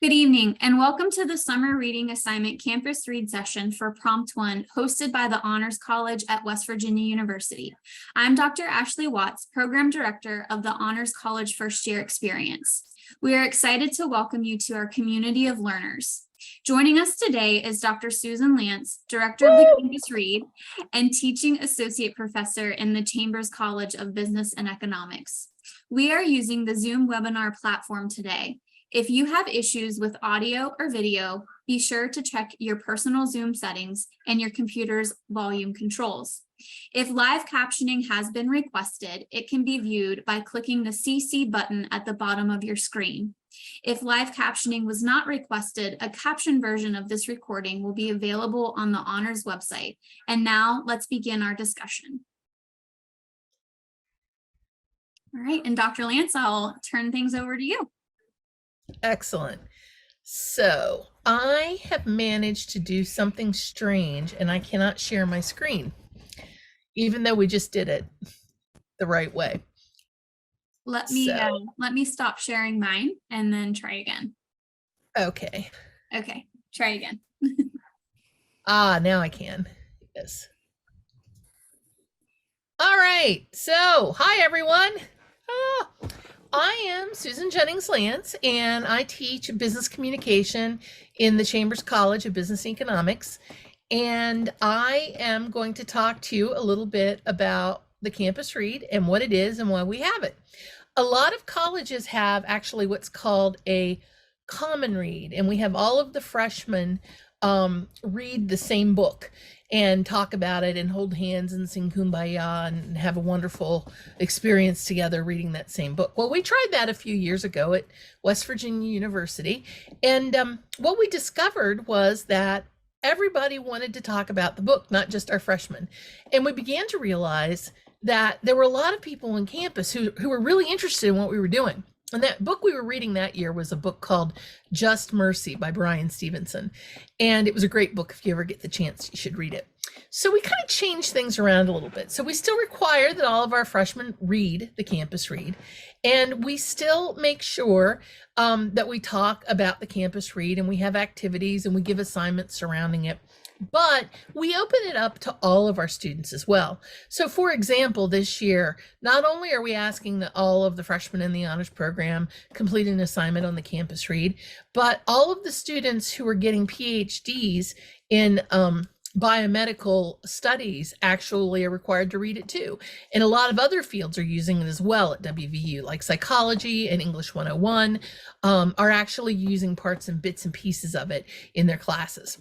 Good evening and welcome to the Summer Reading Assignment Campus Read session for Prompt 1 hosted by the Honors College at West Virginia University. I'm Dr. Ashley Watts, Program Director of the Honors College First Year Experience. We are excited to welcome you to our community of learners. Joining us today is Dr. Susan Lance, Director of the Campus Read and Teaching Associate Professor in the Chambers College of Business and Economics. We are using the Zoom webinar platform today. If you have issues with audio or video, be sure to check your personal Zoom settings and your computer's volume controls. If live captioning has been requested, it can be viewed by clicking the CC button at the bottom of your screen. If live captioning was not requested, a captioned version of this recording will be available on the Honors website. And now let's begin our discussion. All right, and Dr. Lance, I'll turn things over to you. Excellent. So I have managed to do something strange and I cannot share my screen, even though we just did it the right way. Let me stop sharing mine and then try again. Okay. Okay, try again. Now I can. Yes. All right. So, hi everyone. I am Susan Jennings Lance, and I teach business communication in the Chambers College of Business and Economics. And I am going to talk to you a little bit about the Campus Read and what it is and why we have it. A lot of colleges have actually what's called a common read, and we have all of the freshmen read the same book and talk about it and hold hands and sing Kumbaya and have a wonderful experience together reading that same book. Well, we tried that a few years ago at West Virginia University. And what we discovered was that everybody wanted to talk about the book, not just our freshmen. And we began to realize that there were a lot of people on campus who were really interested in what we were doing. And that book we were reading that year was a book called Just Mercy by Brian Stevenson. And it was a great book. If you ever get the chance, you should read it. So we kind of changed things around a little bit. So we still require that all of our freshmen read the Campus Read. And we still make sure that we talk about the Campus Read and we have activities and we give assignments surrounding it. But we open it up to all of our students as well. So for example, this year, not only are we asking that all of the freshmen in the honors program complete an assignment on the Campus Read, but all of the students who are getting PhDs in biomedical studies actually are required to read it too. And a lot of other fields are using it as well at WVU, like psychology and English 101 are actually using parts and bits and pieces of it in their classes.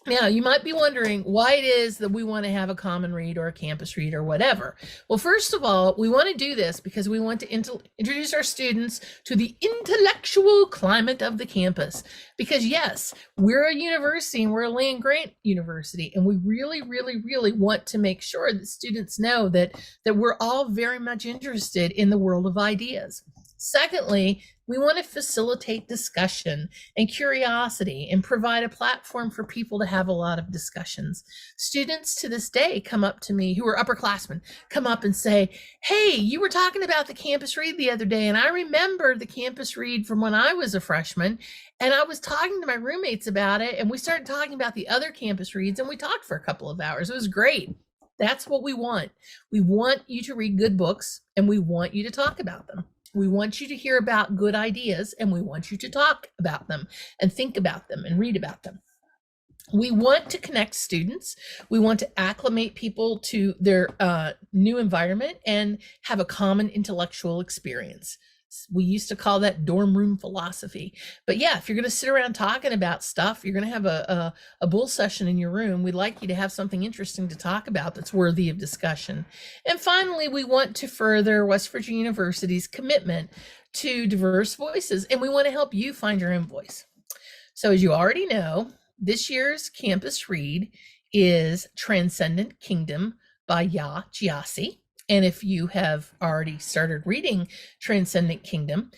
Now, you might be wondering why it is that we want to have a common read or a campus read or whatever. Well, first of all, we want to do this because we want to introduce our students to the intellectual climate of the campus. Because yes, we're a university and we're a land grant university, and we really, really, really want to make sure that students know that we're all very much interested in the world of ideas. Secondly, we want to facilitate discussion and curiosity and provide a platform for people to have a lot of discussions. Students to this day come up to me, who are upperclassmen, come up and say, hey, you were talking about the Campus Read the other day, and I remember the Campus Read from when I was a freshman, and I was talking to my roommates about it, and we started talking about the other Campus Reads, and we talked for a couple of hours. It was great. That's what we want. We want you to read good books, and we want you to talk about them. We want you to hear about good ideas, and we want you to talk about them and think about them and read about them. We want to connect students. We want to acclimate people to their new environment and have a common intellectual experience. We used to call that dorm room philosophy. But yeah, if you're going to sit around talking about stuff, you're going to have a bull session in your room. We'd like you to have something interesting to talk about that's worthy of discussion. And finally, we want to further West Virginia University's commitment to diverse voices, and we want to help you find your own voice. So as you already know, this year's Campus Read is Transcendent Kingdom by Ya Gyasi. And if you have already started reading Transcendent Kingdom,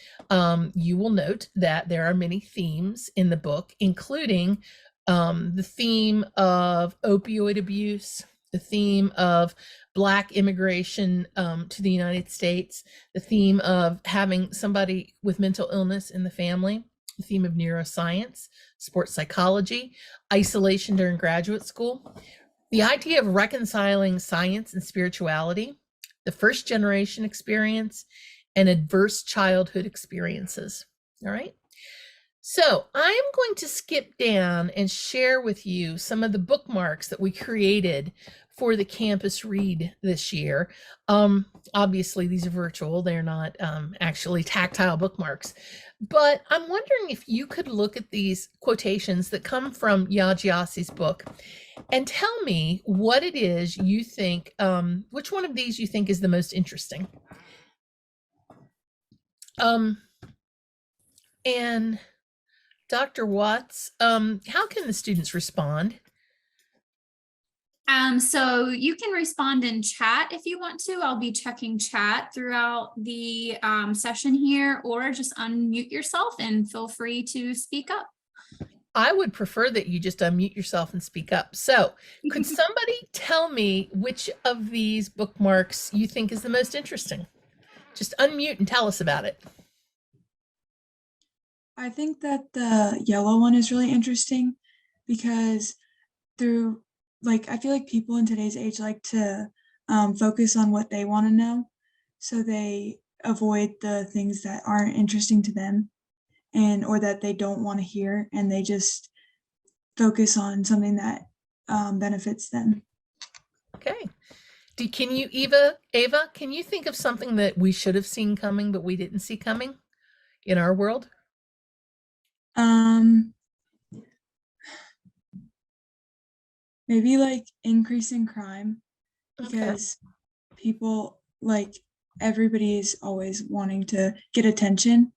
you will note that there are many themes in the book, including the theme of opioid abuse, the theme of Black immigration to the United States, the theme of having somebody with mental illness in the family, the theme of neuroscience, sports psychology, isolation during graduate school, the idea of reconciling science and spirituality, the first generation experience, and adverse childhood experiences. All right. So I'm going to skip down and share with you some of the bookmarks that we created for the campus read this year. Obviously, these are virtual. They're not actually tactile bookmarks. But I'm wondering if you could look at these quotations that come from Yaa Gyasi's book and tell me what it is you think, which one of these you think is the most interesting. And Dr. Watts, how can the students respond? So you can respond in chat if you want to. I'll be checking chat throughout the session here, or just unmute yourself and feel free to speak up. I would prefer that you just unmute yourself and speak up. So could somebody tell me which of these bookmarks you think is the most interesting? Just unmute and tell us about it. I think that the yellow one is really interesting because I feel like people in today's age like to focus on what they want to know. So they avoid the things that aren't interesting to them or that they don't want to hear, and they just focus on something that benefits them. Okay. Can you, Ava, can you think of something that we should have seen coming, but we didn't see coming in our world? Maybe like increasing crime, because people, like, everybody is always wanting to get attention.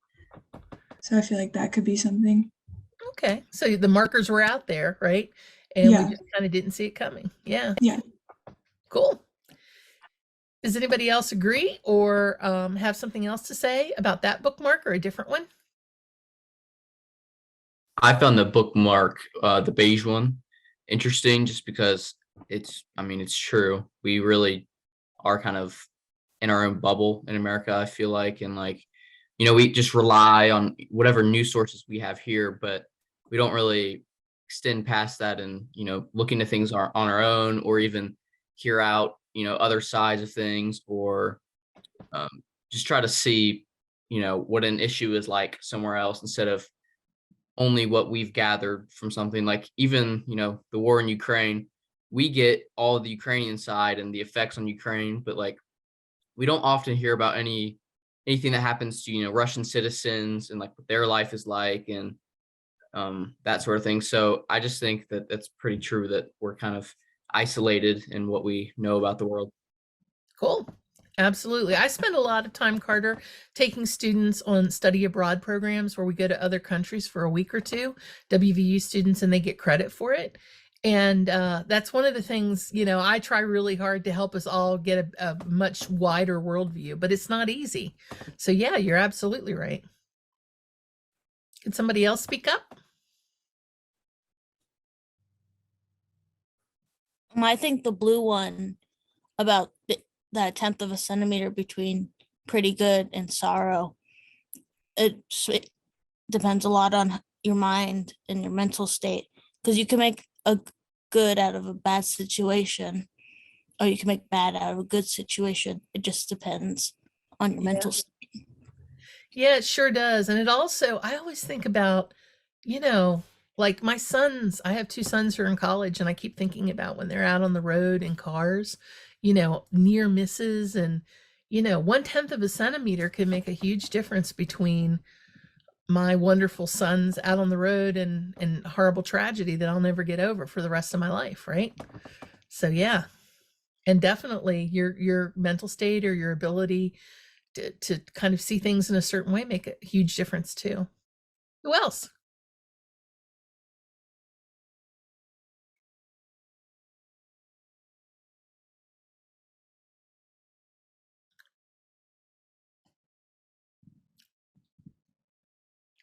So I feel like that could be something. Okay. So the markers were out there, right? And Yeah. we just kind of didn't see it coming. Yeah. Yeah. Cool. Does anybody else agree or have something else to say about that bookmark or a different one? I found the bookmark, the beige one, interesting just because it's true. We really are kind of in our own bubble in America, I feel like. And we just rely on whatever news sources we have here, but we don't really extend past that and, look into things on our own, or even hear out, other sides of things, or just try to see, what an issue is like somewhere else, instead of only what we've gathered from something. Like even, the war in Ukraine, we get all of the Ukrainian side and the effects on Ukraine, but we don't often hear about anything that happens to, Russian citizens and what their life is like, and that sort of thing. So I just think that that's pretty true, that we're kind of isolated in what we know about the world. Cool. Absolutely. I spend a lot of time, Carter, taking students on study abroad programs where we go to other countries for a week or two, WVU students, and they get credit for it. And that's one of the things, I try really hard to help us all get a much wider worldview, but it's not easy. So yeah, you're absolutely right. Can somebody else speak up? I think the blue one about that 1/10 of a centimeter between pretty good and sorrow, it depends a lot on your mind and your mental state, because you can make a good out of a bad situation, or you can make bad out of a good situation. It just depends on your mental state. Yeah, it sure does. And it also, I always think about, like my sons, I have 2 sons who are in college, and I keep thinking about when they're out on the road in cars, near misses, and, 1/10 of a centimeter can make a huge difference between my wonderful sons out on the road and horrible tragedy that I'll never get over for the rest of my life. Right. So yeah. And definitely your mental state or your ability to kind of see things in a certain way make a huge difference too. Who else?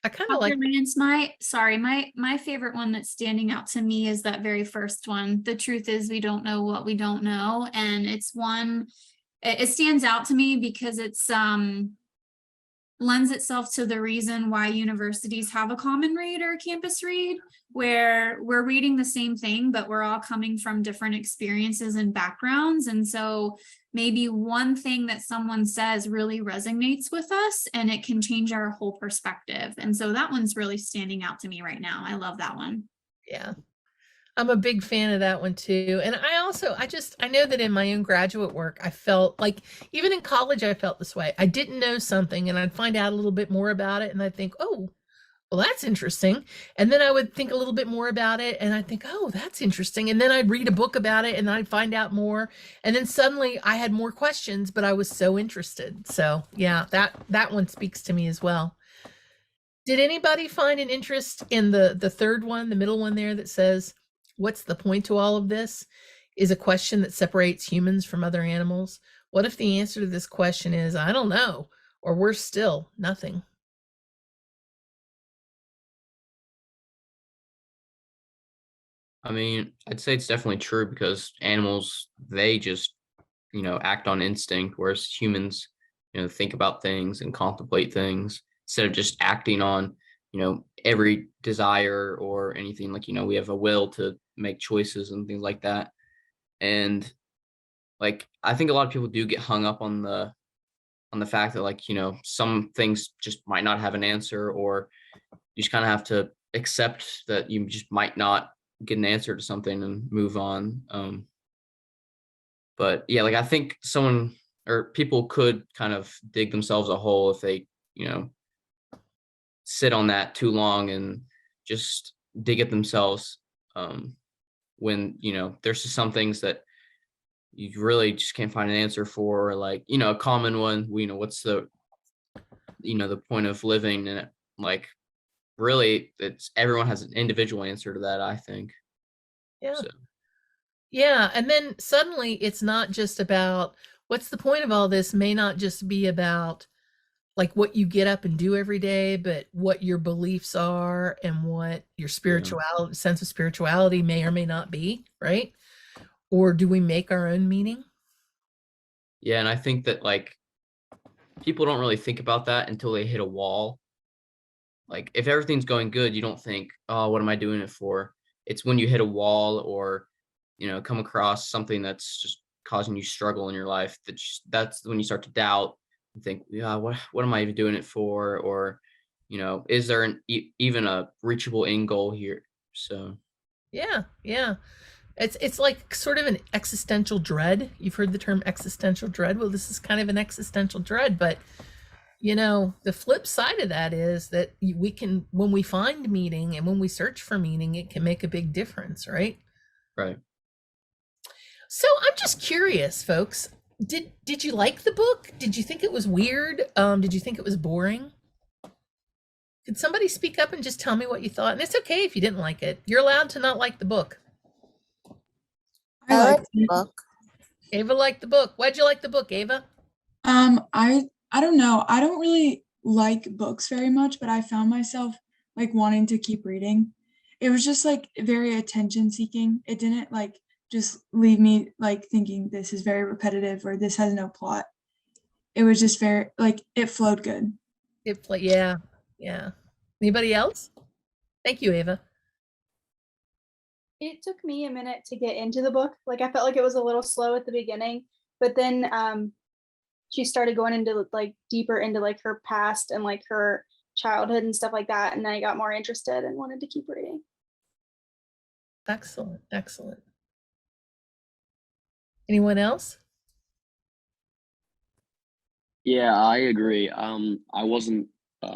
I kind of like Lance, my favorite one that's standing out to me is that very first one. The truth is we don't know what we don't know. And it's one, it stands out to me because it's lends itself to the reason why universities have a common read or a campus read, where we're reading the same thing, but we're all coming from different experiences and backgrounds. And so maybe one thing that someone says really resonates with us and it can change our whole perspective. And so that one's really standing out to me right now. I love that one. Yeah. I'm a big fan of that one too. And I know that in my own graduate work, I felt like even in college, I felt this way. I didn't know something and I'd find out a little bit more about it. And I'd think, oh, well, that's interesting. And then I would think a little bit more about it and I'd think, oh, that's interesting. And then I'd read a book about it and I'd find out more. And then suddenly I had more questions, but I was so interested. So yeah, that one speaks to me as well. Did anybody find an interest in the third one, the middle one there that says, what's the point to all of this? Is a question that separates humans from other animals. What if the answer to this question is, I don't know, or worse still, nothing? I mean, I'd say it's definitely true because animals, they just, act on instinct, whereas humans, think about things and contemplate things instead of just acting on, every desire or anything. Like, we have a will to make choices and things like that. And like, I think a lot of people do get hung up on the fact that, like, some things just might not have an answer, or you just kind of have to accept that you just might not get an answer to something and move on. But yeah, like, I think someone or people could kind of dig themselves a hole if they, sit on that too long and just dig at themselves. When, there's just some things that you really just can't find an answer for, like, a common one, what's the, the point of living? And like, really, it's everyone has an individual answer to that, I think. Yeah. So. Yeah. And then suddenly it's not just about what's the point of all this, may not just be about like what you get up and do every day, but what your beliefs are and what your spirituality, sense of spirituality may or may not be, right? Or do we make our own meaning? Yeah, and I think that, like, people don't really think about that until they hit a wall. Like, if everything's going good, you don't think, oh, what am I doing it for? It's when you hit a wall or, come across something that's just causing you struggle in your life, that's when you start to doubt and think, yeah, what am I even doing it for? Or, is there even a reachable end goal here? So. Yeah. It's like sort of an existential dread. You've heard the term existential dread. Well, this is kind of an existential dread, but the flip side of that is that we can, when we find meaning and when we search for meaning, it can make a big difference, right? Right. So I'm just curious, folks. Did you like the book? Did you think it was weird? Did you think it was boring? Could somebody speak up and just tell me what you thought? And it's okay if you didn't like it. You're allowed to not like the book. I liked the it. book. Ava liked the book. Why'd you like the book, Ava? I don't know. I don't really like books very much, but I found myself like wanting to keep reading. It was just like very attention seeking. It didn't like just leave me like thinking this is very repetitive or this has no plot. It was just very like it flowed good. Yeah. Anybody else? Thank you, Ava. It took me a minute to get into the book. Like, I felt like it was a little slow at the beginning, but then she started going into like deeper into like her past and like her childhood and stuff like that, and I got more interested and wanted to keep reading. Excellent. Anyone else? Yeah, I agree. I wasn't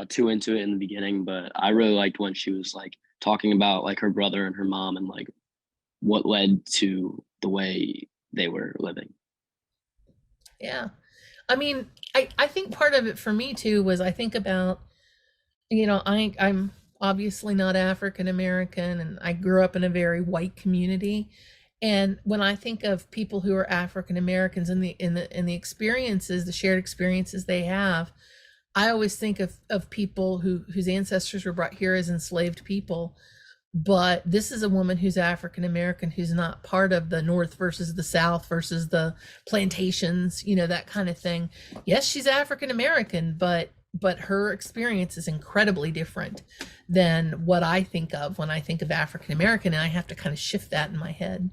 too into it in the beginning, but I really liked when she was like talking about like her brother and her mom and like what led to the way they were living. Yeah. I mean, I think part of it for me too was I think about, I'm obviously not African American and I grew up in a very white community. And when I think of people who are African Americans and the experiences, the shared experiences they have, I always think of people whose ancestors were brought here as enslaved people. But this is a woman who's African American, who's not part of the North versus the South versus the plantations, that kind of thing. Yes, she's African American, but but her experience is incredibly different than what I think of when I think of African American, and I have to kind of shift that in my head.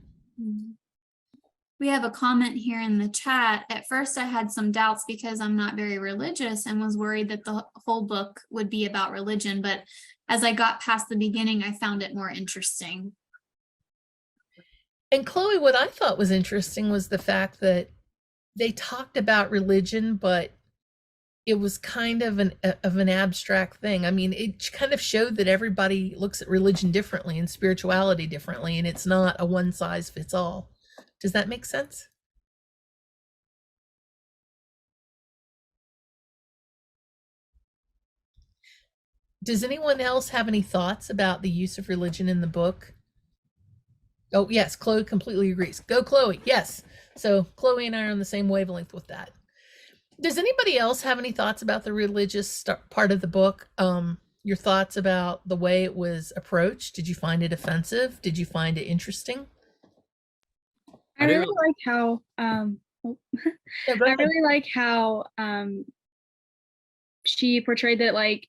We have a comment here in the chat. At first, I had some doubts because I'm not very religious and was worried that the whole book would be about religion. But as I got past the beginning, I found it more interesting. And Chloe, what I thought was interesting was the fact that they talked about religion, but it was kind of an abstract thing. I mean, it kind of showed that everybody looks at religion differently and spirituality differently, and it's not a one size fits all. Does that make sense? Does anyone else have any thoughts about the use of religion in the book? Oh, yes, Chloe completely agrees. Go, Chloe. Yes. So Chloe and I are on the same wavelength with that. Does anybody else have any thoughts about the religious part of the book? Your thoughts about the way it was approached? Did you find it offensive? Did you find it interesting? I really like how Yeah, go I ahead. really like how she portrayed that, like,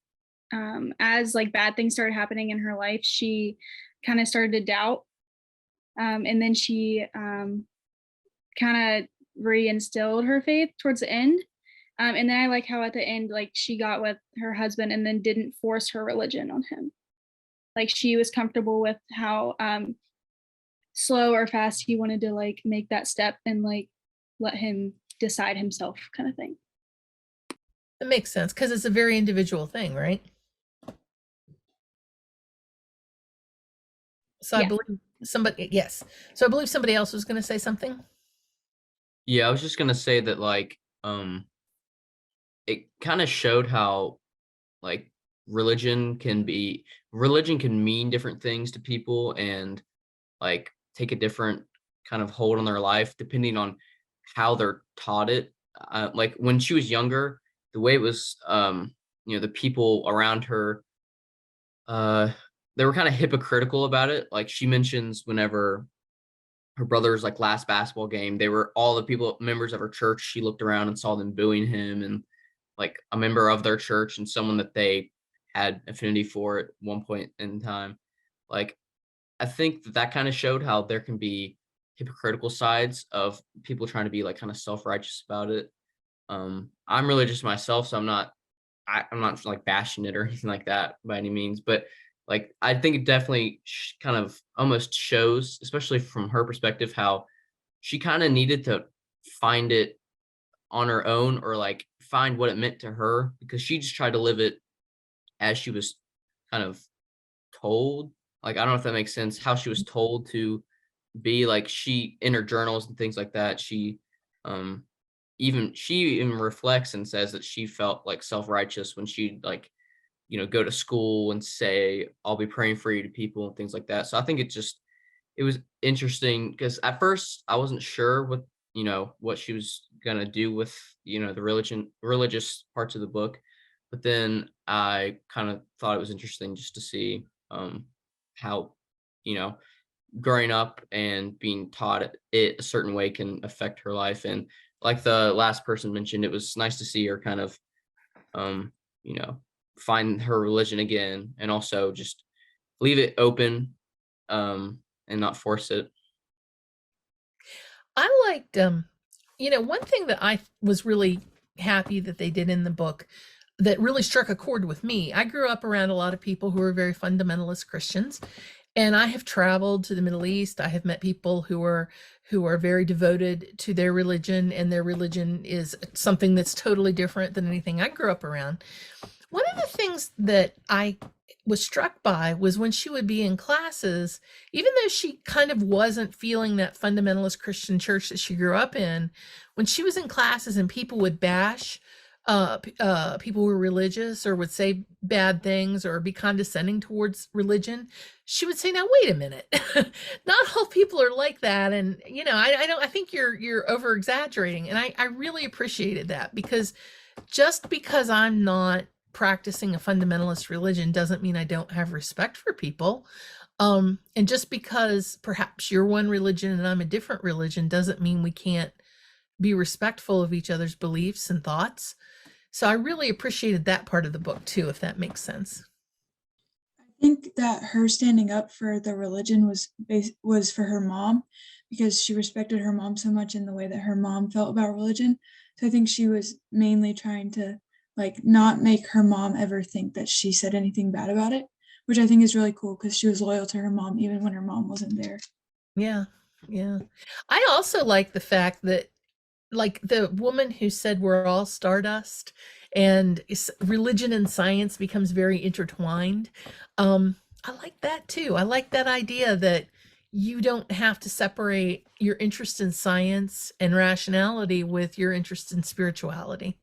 as like bad things started happening in her life, she kind of started to doubt, and then she kind of reinstilled her faith towards the end. And then I like how at the end, like, she got with her husband and then didn't force her religion on him. Like, she was comfortable with how slow or fast he wanted to like make that step and like let him decide himself, kind of thing. That makes sense because it's a very individual thing, right? So I Yeah. believe somebody, yes. So I believe somebody else was going to say something. Yeah, I was just gonna say that, like, it kind of showed how, like, religion can mean different things to people, and like take a different kind of hold on their life depending on how they're taught it. Like when she was younger, the way it was, the people around her, uh, they were kind of hypocritical about it. Like she mentions whenever her brother's like last basketball game, they were all the people, members of her church. She looked around and saw them booing him, and like a member of their church and someone that they had affinity for at one point in time. Like I think that kind of showed how there can be hypocritical sides of people trying to be like kind of self-righteous about it. I'm religious myself, so I'm not like bashing it or anything like that by any means, but like I think it definitely kind of almost shows, especially from her perspective, how she kind of needed to find it on her own, or like find what it meant to her, because she just tried to live it as she was kind of told. Like I don't know if that makes sense, how she was told to be. Like she, in her journals and things like that, um she even reflects and says that she felt like self-righteous when she like, go to school and say, I'll be praying for you to people and things like that. So I think it was interesting because at first I wasn't sure what she was gonna do with, the religious parts of the book. But then I kind of thought it was interesting just to see how, you know, growing up and being taught it a certain way can affect her life. And like the last person mentioned, it was nice to see her kind of um, you know, find her religion again, and also just leave it open, and not force it. I liked, one thing that I was really happy that they did in the book that really struck a chord with me. I grew up around a lot of people who are very fundamentalist Christians, and I have traveled to the Middle East. I have met people who are very devoted to their religion, and their religion is something that's totally different than anything I grew up around. One of the things that I was struck by was when she would be in classes, even though she kind of wasn't feeling that fundamentalist Christian church that she grew up in, when she was in classes and people would bash people who were religious or would say bad things or be condescending towards religion, she would say, "Now wait a minute, not all people are like that." And I think you're over exaggerating, and I really appreciated that, because just because I'm not practicing a fundamentalist religion doesn't mean I don't have respect for people. And just because perhaps you're one religion and I'm a different religion doesn't mean we can't be respectful of each other's beliefs and thoughts. So I really appreciated that part of the book too, if that makes sense. I think that her standing up for the religion was for her mom, because she respected her mom so much in the way that her mom felt about religion. So I think she was mainly trying to like not make her mom ever think that she said anything bad about it, which I think is really cool because she was loyal to her mom even when her mom wasn't there. Yeah. Yeah. I also like the fact that, like, the woman who said we're all stardust and religion and science becomes very intertwined. I like that too. I like that idea that you don't have to separate your interest in science and rationality with your interest in spirituality.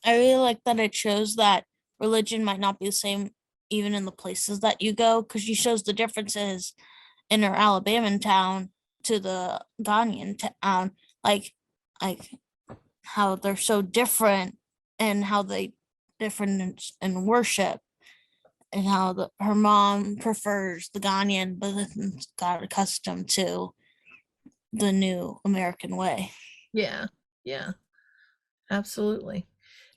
I really like that it shows that religion might not be the same even in the places that you go, because she shows the differences in her Alabama town to the Ghanaian town, like like how they're so different and how they different in worship, and how her mom prefers the Ghanaian but then got accustomed to the new American way. Yeah. Yeah. Absolutely.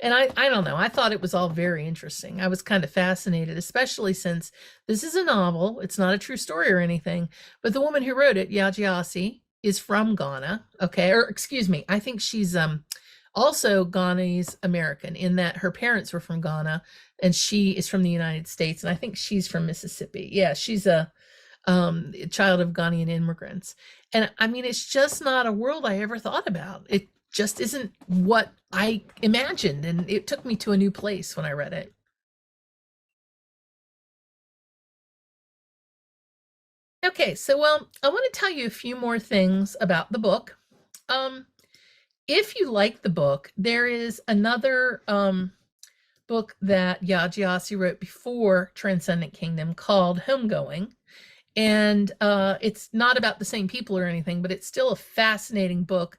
And I don't know. I thought it was all very interesting. I was kind of fascinated, especially since this is a novel. It's not a true story or anything, but the woman who wrote it, Yajiasi, is from Ghana. Okay, or excuse me, I think she's also Ghanese American in that her parents were from Ghana and she is from the United States, and I think she's from Mississippi. Yeah, she's a child of Ghanaian immigrants. And I mean, it's just not a world I ever thought about. It just isn't what I imagined. And it took me to a new place when I read it. Okay, so well, I want to tell you a few more things about the book. If you like the book, there is another book that Yajiasi wrote before Transcendent Kingdom called Homegoing. And it's not about the same people or anything, but it's still a fascinating book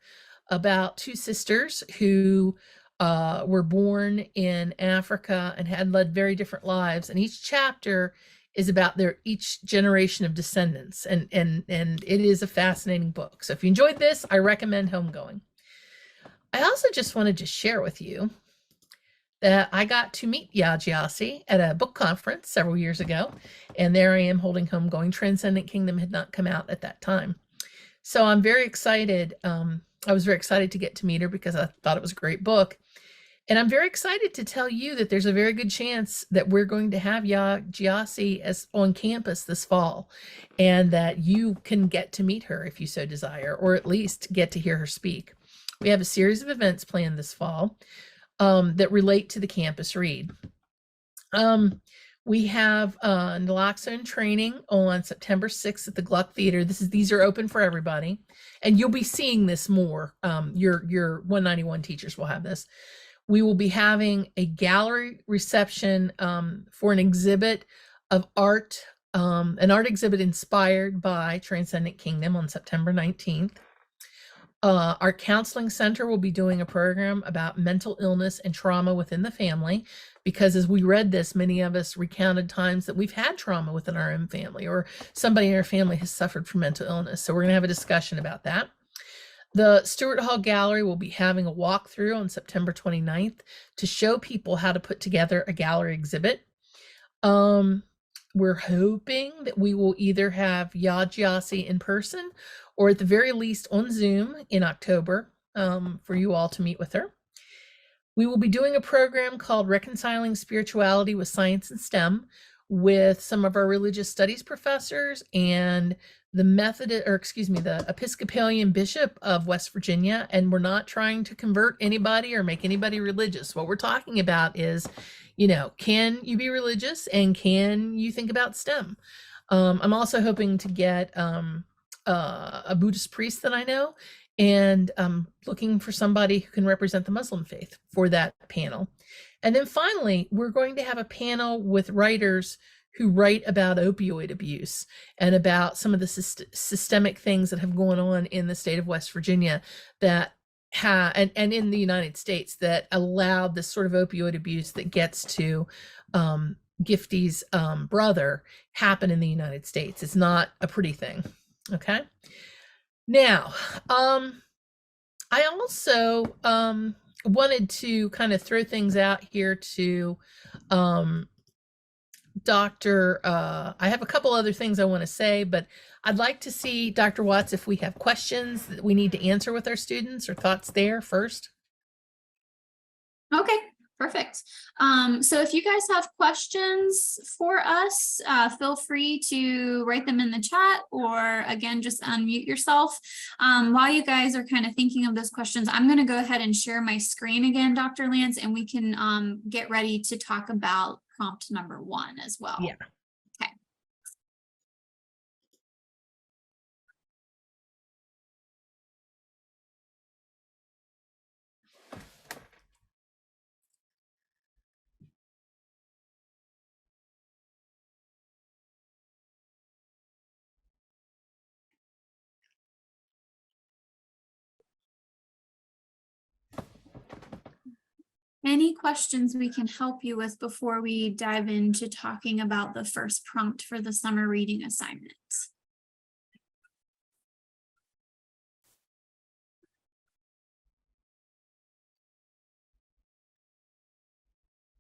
about two sisters who were born in Africa and had led very different lives. And each chapter is about their each generation of descendants. And it is a fascinating book. So if you enjoyed this, I recommend Homegoing. I also just wanted to share with you that I got to meet Yajiasi at a book conference several years ago, and there I am holding Homegoing. Transcendent Kingdom had not come out at that time. So I'm very excited. I was very excited to get to meet her because I thought it was a great book. And I'm very excited to tell you that there's a very good chance that we're going to have Yajiasi as on campus this fall, and that you can get to meet her if you so desire, or at least get to hear her speak. We have a series of events planned this fall that relate to the campus read. We have naloxone training on September 6th at the Gluck Theater. These are open for everybody, and you'll be seeing this more. Your 191 teachers will have this. We will be having a gallery reception for an exhibit of art, an art exhibit inspired by Transcendent Kingdom on September 19th. Our counseling center will be doing a program about mental illness and trauma within the family, because as we read this, many of us recounted times that we've had trauma within our own family, or somebody in our family has suffered from mental illness. So we're going to have a discussion about that. The Stewart Hall Gallery will be having a walkthrough on September 29th to show people how to put together a gallery exhibit. We're hoping that we will either have Yajiasi in person or at the very least on Zoom in October for you all to meet with her. We will be doing a program called Reconciling Spirituality with Science and STEM with some of our religious studies professors and the Episcopalian Bishop of West Virginia. And we're not trying to convert anybody or make anybody religious. What we're talking about is, can you be religious and can you think about STEM? I'm also hoping to get a Buddhist priest that I know, and looking for somebody who can represent the Muslim faith for that panel. And then finally, we're going to have a panel with writers who write about opioid abuse and about some of the systemic things that have gone on in the state of West Virginia that and in the United States that allowed this sort of opioid abuse that gets to Gifty's brother happen in the United States. It's not a pretty thing. Okay. Now, I also wanted to kind of throw things out here to um, Dr. I have a couple other things I want to say, but I'd like to see, Dr. Watts, if we have questions that we need to answer with our students or thoughts there first. Okay, perfect. So if you guys have questions for us, feel free to write them in the chat, or again, just unmute yourself. While you guys are kind of thinking of those questions, I'm going to go ahead and share my screen again, Dr. Lance, and we can get ready to talk about prompt number 1 as well. Yeah. Okay. Any questions we can help you with before we dive into talking about the first prompt for the summer reading assignment?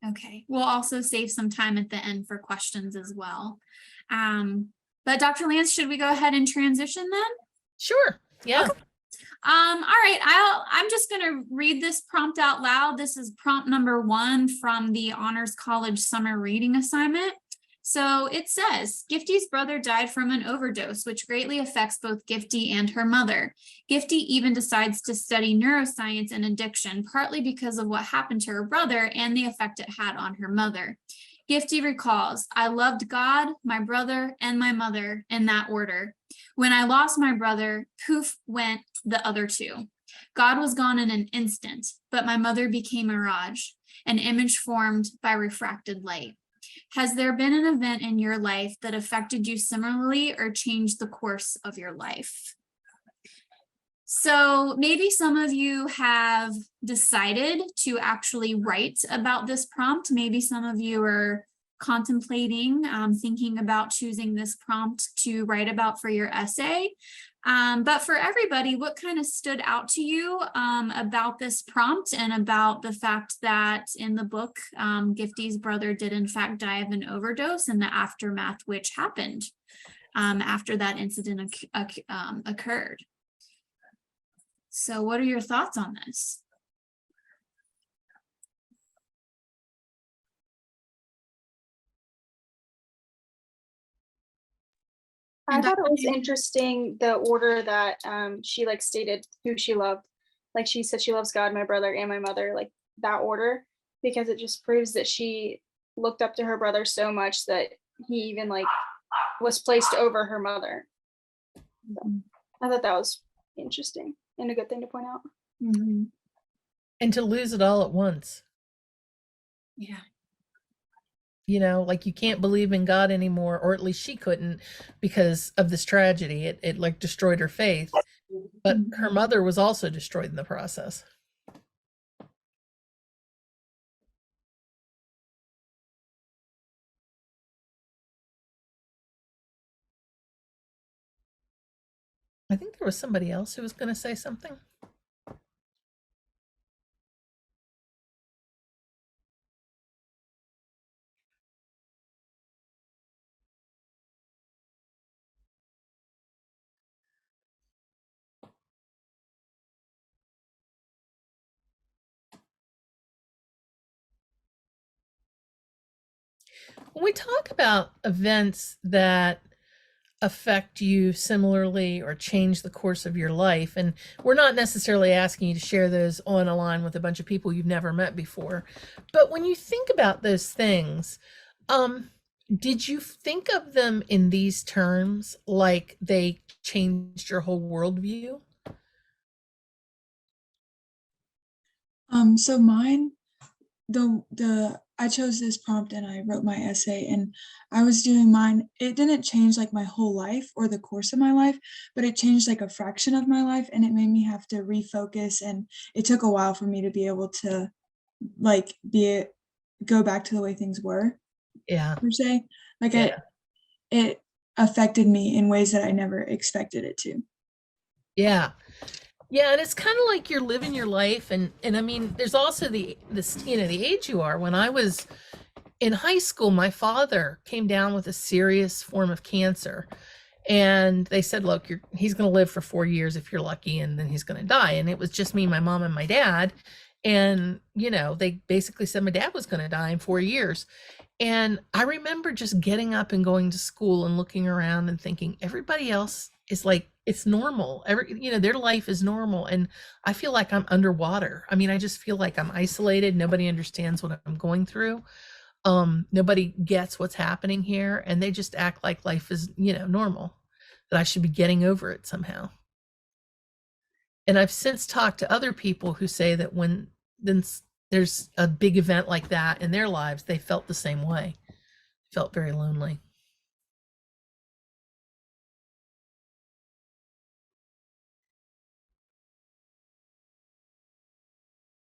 Okay, we'll also save some time at the end for questions as well. But Dr. Lance, should we go ahead and transition then? Sure. Yeah. Okay. All right, I'm just going to read this prompt out loud. This is prompt number 1 from the Honors College summer reading assignment. So it says, Gifty's brother died from an overdose, which greatly affects both Gifty and her mother. Gifty even decides to study neuroscience and addiction, partly because of what happened to her brother and the effect it had on her mother. Gifty recalls, I loved God, my brother, and my mother in that order. When I lost my brother, poof went the other 2. God was gone in an instant, but my mother became a mirage, an image formed by refracted light. Has there been an event in your life that affected you similarly or changed the course of your life? So maybe some of you have decided to actually write about this prompt. Maybe some of you are contemplating, thinking about choosing this prompt to write about for your essay. But for everybody, what kind of stood out to you about this prompt and about the fact that in the book, Gifty's brother did in fact die of an overdose and the aftermath which happened after that incident occurred? So what are your thoughts on this? I thought it was interesting the order that she like stated who she loved. Like she said she loves God, my brother, and my mother, like that order, because it just proves that she looked up to her brother so much that he even like was placed over her mother. So I thought that was interesting and a good thing to point out. Mm-hmm. And to lose it all at once. Yeah. You know, like you can't believe in God anymore, or at least she couldn't because of this tragedy. It like destroyed her faith, but her mother was also destroyed in the process. I think there was somebody else who was going to say something. When we talk about events that affect you similarly or change the course of your life, and we're not necessarily asking you to share those on a line with a bunch of people you've never met before, but when you think about those things, did you think of them in these terms, like they changed your whole worldview? So mine, I chose this prompt and I wrote my essay, and I was doing mine. It didn't change like my whole life or the course of my life, but it changed like a fraction of my life, and it made me have to refocus, and it took a while for me to be able to like go back to the way things were, Yeah. per se. Like Yeah. it affected me in ways that I never expected it to. Yeah. Yeah, and it's kind of like you're living your life, and I mean, there's also this, you know, the age you are. When I was in high school, my father came down with a serious form of cancer, and they said, "Look, he's going to live for 4 years if you're lucky, and then he's going to die." And it was just me, my mom, and my dad. And you know, they basically said my dad was going to die in 4 years. And I remember just getting up and going to school and looking around and thinking everybody else is like, it's normal. You know, their life is normal. And I feel like I'm underwater. I mean, I just feel like I'm isolated. Nobody understands what I'm going through. Nobody gets what's happening here. And they just act like life is, you know, normal, that I should be getting over it somehow. And I've since talked to other people who say that when then there's a big event like that in their lives, they felt the same way, felt very lonely.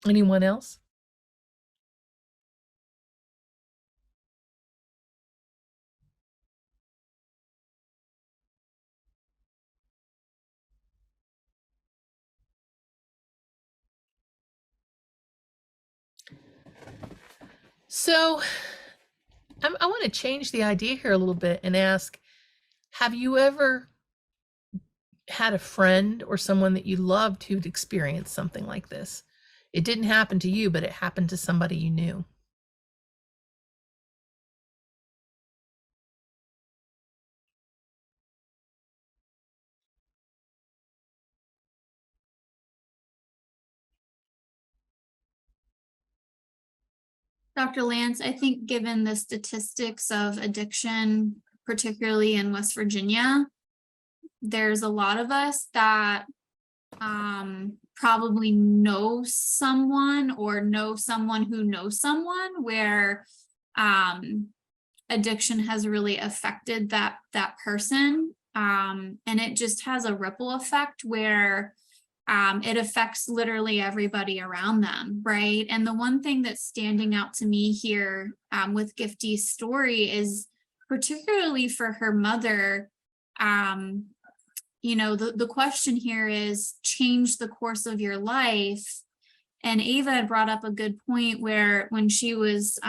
Anyone else? So I want to change the idea here a little bit and ask, have you ever had a friend or someone that you loved who'd experienced something like this? It didn't happen to you, but it happened to somebody you knew. Dr. Lance, I think given the statistics of addiction, particularly in West Virginia, there's a lot of us that probably know someone or know someone who knows someone where addiction has really affected that person. And it just has a ripple effect where it affects literally everybody around them, right? And the one thing that's standing out to me here with Gifty's story is particularly for her mother, you know, the question here is change the course of your life. And Ava had brought up a good point where when she was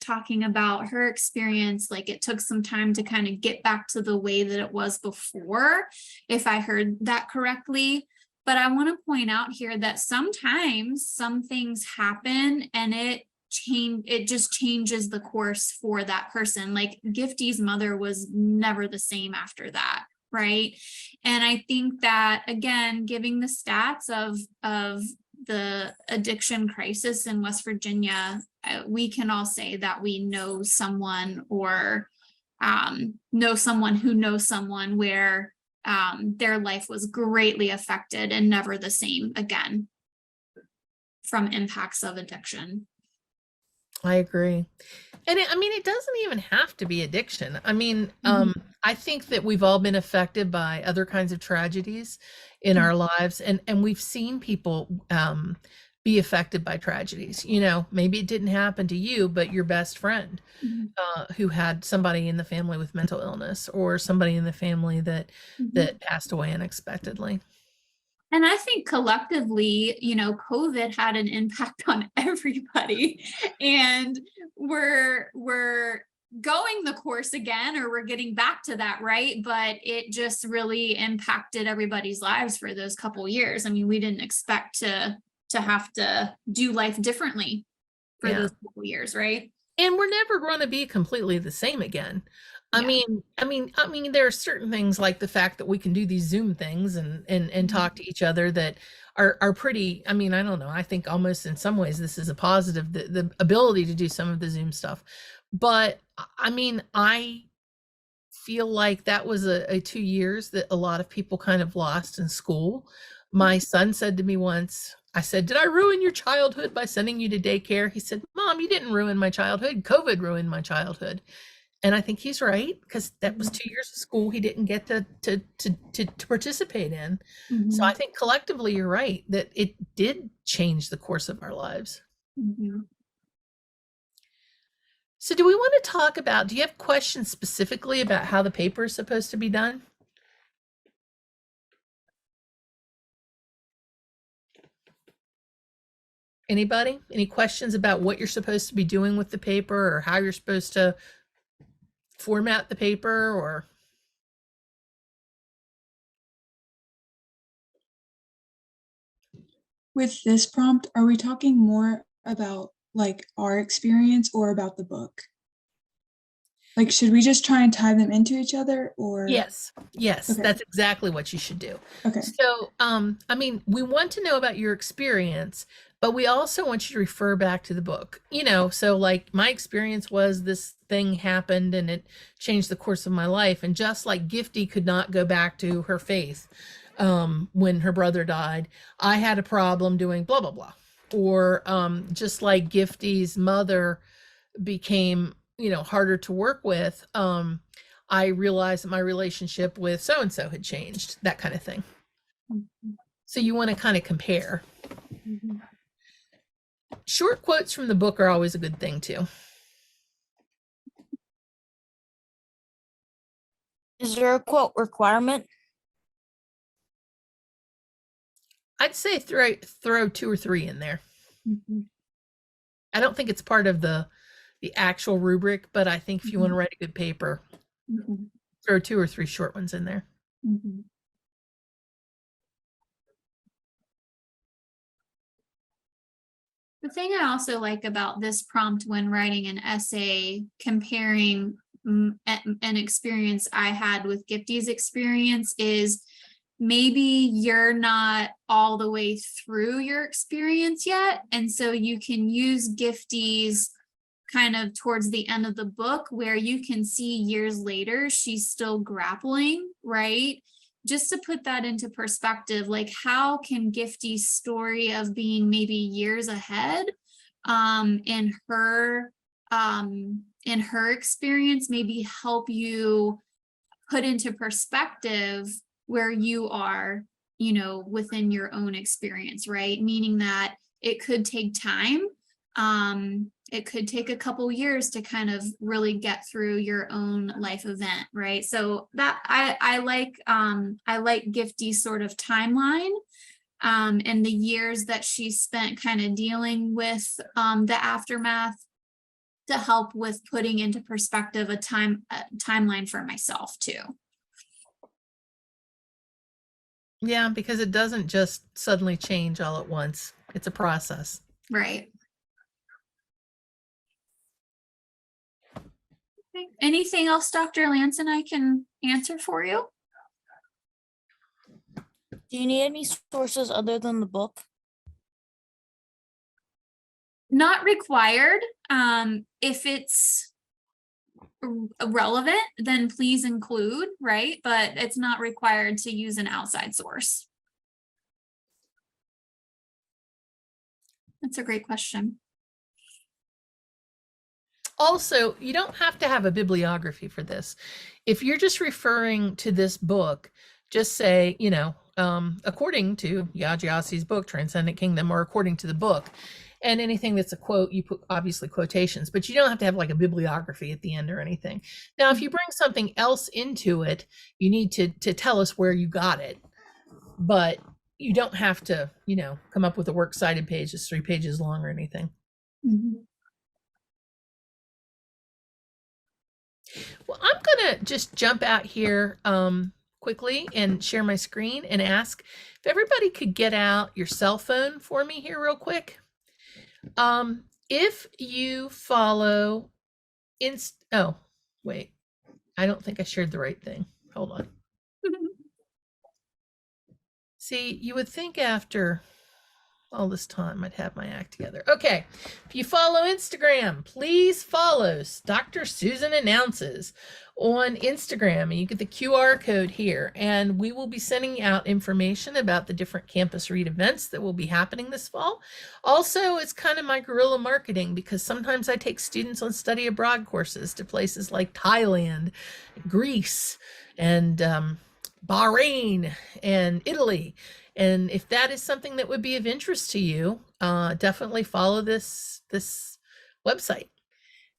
talking about her experience, like it took some time to kind of get back to the way that it was before, if I heard that correctly. But I want to point out here that sometimes some things happen and it just changes the course for that person. Like Gifty's mother was never the same after that, right? And I think that, again, giving the stats of the addiction crisis in West Virginia, we can all say that we know someone or know someone who knows someone where their life was greatly affected and never the same again from impacts of addiction. I agree. And I mean, it doesn't even have to be addiction. I mean, I think that we've all been affected by other kinds of tragedies in our lives, and we've seen people be affected by tragedies. You know, maybe it didn't happen to you, but your best friend who had somebody in the family with mental illness, or somebody in the family that passed away unexpectedly. And I think collectively, you know, COVID had an impact on everybody, and we're going the course again, or we're getting back to that, right? But it just really impacted everybody's lives for those couple years. I mean, we didn't expect to have to do life differently for those couple years, right? And we're never going to be completely the same again. I mean, there are certain things like the fact that we can do these Zoom things and talk to each other that are pretty, I mean, I don't know. I think almost in some ways this is a positive, the ability to do some of the Zoom stuff. But I mean, I feel like that was a 2 years that a lot of people kind of lost in school. My son said to me once, I said, "Did I ruin your childhood by sending you to daycare?" He said, "Mom, you didn't ruin my childhood. COVID ruined my childhood." And I think he's right, because that was 2 years of school he didn't get to participate in. So I think collectively you're right that it did change the course of our lives. So do we want to talk about, do you have questions specifically about how the paper is supposed to be done? Anybody? Any questions about what you're supposed to be doing with the paper or how you're supposed to format the paper or? With this prompt, are we talking more about like our experience or about the book? Like, should we just try and tie them into each other or? Yes, Okay. that's exactly what you should do. Okay. So, I mean, we want to know about your experience, but we also want you to refer back to the book. So like my experience was this thing happened and it changed the course of my life. And just like Gifty could not go back to her faith when her brother died, I had a problem doing blah, blah, blah. Or just like Gifty's mother became harder to work with, I realized that my relationship with so and so had changed, that kind of thing. So you want to kind of compare. Short quotes from the book are always a good thing too. Is there a quote requirement? I'd say throw 2 or 3 in there. I don't think it's part of the actual rubric, but I think if you want to write a good paper, throw 2 or 3 short ones in there. The thing I also like about this prompt when writing an essay, comparing an experience I had with Gifty's experience, is maybe you're not all the way through your experience yet. And so you can use Gifty's kind of towards the end of the book where you can see years later, she's still grappling, right? Just to put that into perspective, like how can Gifty's story of being maybe years ahead in her experience maybe help you put into perspective where you are, within your own experience, right? Meaning that it could take time. It could take a couple years to kind of really get through your own life event, right? So that I like Gifty's sort of timeline and the years that she spent kind of dealing with the aftermath to help with putting into perspective a timeline for myself too. Yeah, because it doesn't just suddenly change all at once. It's a process. Right. Okay. Anything else, Dr. Lanson, I can answer for you? Do you need any sources other than the book? Not required. If it's relevant, then please include, right? But it's not required to use an outside source. That's a great question. Also, you don't have to have a bibliography for this. If you're just referring to this book, just say, according to Yajiasi's book, Transcendent Kingdom, or according to the book. And anything that's a quote, you put obviously quotations, but you don't have to have like a bibliography at the end or anything. Now, if you bring something else into it, you need to tell us where you got it. But you don't have to, come up with a works cited page that's 3 pages long or anything. Well, I'm going to just jump out here quickly and share my screen and ask if everybody could get out your cell phone for me here real quick. If you follow oh, wait, I don't think I shared the right thing. Hold on. See, you would think after all this time I'd have my act together. Okay, if you follow Instagram, please follow Dr. Susan Announces on Instagram, and you get the QR code here, and we will be sending out information about the different Campus Read events that will be happening this fall. Also, it's kind of my guerrilla marketing because sometimes I take students on study abroad courses to places like Thailand, Greece, and Bahrain, and Italy. And if that is something that would be of interest to you, definitely follow this website.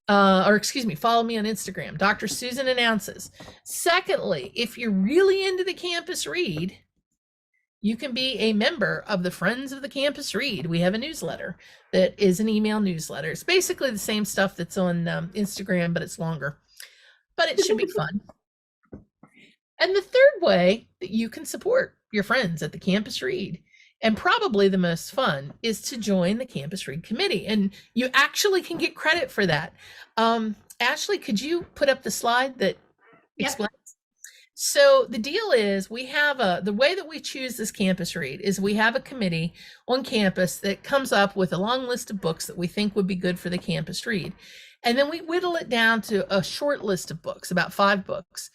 Follow me on Instagram, Dr. Susan Announces. Secondly, if you're really into the Campus Read, you can be a member of the Friends of the Campus Read. We have a newsletter that is an email newsletter. It's basically the same stuff that's on Instagram, but it's longer. But it should be fun. And the third way that you can support your friends at the Campus Read, and probably the most fun, is to join the Campus Read Committee. And you actually can get credit for that. Ashley, could you put up the slide that explains? So the deal is we have the way that we choose this Campus Read is we have a committee on campus that comes up with a long list of books that we think would be good for the Campus Read. And then we whittle it down to a short list of books, about 5 books.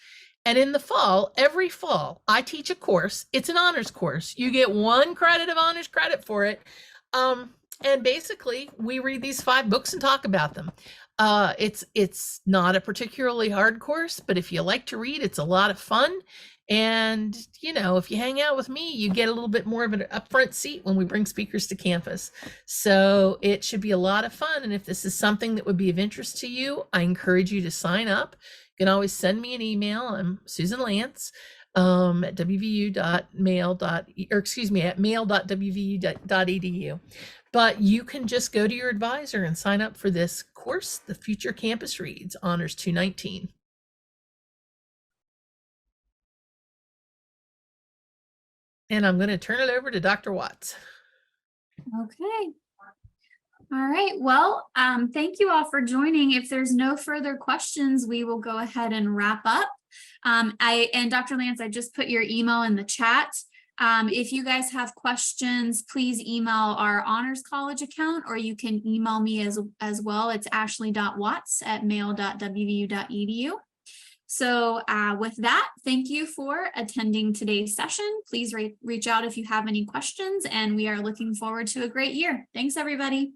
And in the fall, every fall, I teach a course. It's an honors course. You get 1 credit of honors credit for it. And basically, we read these 5 books and talk about them. It's not a particularly hard course, but if you like to read, it's a lot of fun. And, you know, if you hang out with me, you get a little bit more of an upfront seat when we bring speakers to campus. So it should be a lot of fun. And if this is something that would be of interest to you, I encourage you to sign up. You can always send me an email. I'm Susan Lance at mail.wvu.edu. But you can just go to your advisor and sign up for this course, the Future Campus Reads, Honors 219. And I'm going to turn it over to Dr. Watts. Okay. All right. Well, thank you all for joining. If there's no further questions, we will go ahead and wrap up. And Dr. Lance, I just put your email in the chat. If you guys have questions, please email our Honors College account, or you can email me as well. It's ashley.watts@mail.wvu.edu. So with that, thank you for attending today's session. Please reach out if you have any questions, and we are looking forward to a great year. Thanks, everybody.